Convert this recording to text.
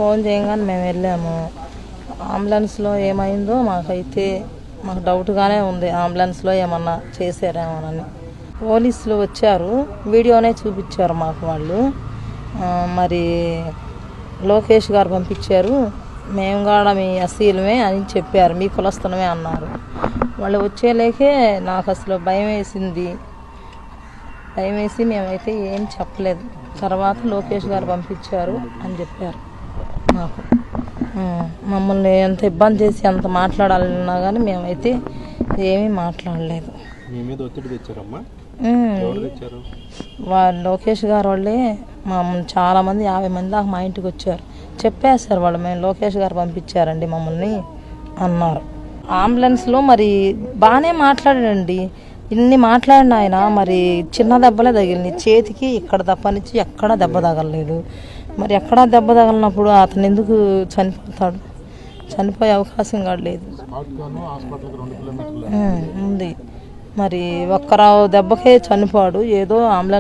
Phone చేయగానే మేము వెళ్ళాము. అంబులెన్స్లో ఏమైందో మాకు డౌట్గానే ఉంది, అంబులెన్స్లో ఏమన్నా చేశారేమోనని. పోలీసులు వచ్చారు, వీడియోనే చూపించారు మాకు వాళ్ళు. మరి లోకేష్ గారు పంపించారు, మేము కూడా మీ ఎస్సీలమే అని చెప్పారు, మీ కులస్తులమే అన్నారు. వాళ్ళు వచ్చేలేకే నాకు అసలు భయం వేసి మేమైతే ఏం చెప్పలేదు. తర్వాత లోకేష్ గారు పంపించారు అని చెప్పారు మాకు. మమ్మల్ని ఎంత ఇబ్బంది చేసి ఎంత మాట్లాడాలన్నా కానీ మేమైతే ఏమీ మాట్లాడలేదు. లోకేష్ గారు వాళ్ళే చాలామంది 50 మంది దాకా మా ఇంటికి వచ్చారు. చెప్పేశారు వాళ్ళు, మేము లోకేష్ గారు పంపించారండి మమ్మల్ని అన్నారు. అంబులెన్స్లో మరి బాగానే మాట్లాడాడండి, ఇన్ని మాట్లాడిన ఆయన మరి చిన్న దెబ్బలే తగిలినాయి చేతికి, ఇక్కడ తప్పనిచ్చి ఎక్కడా దెబ్బ తగలలేదు. మరి ఎక్కడా దెబ్బ తగలినప్పుడు అతను ఎందుకు చనిపోతాడు? చనిపోయే అవకాశం కూడా లేదు ఉంది. మరి ఒక్కరావు దెబ్బకే చనిపోడు, ఏదో అంబులెన్స్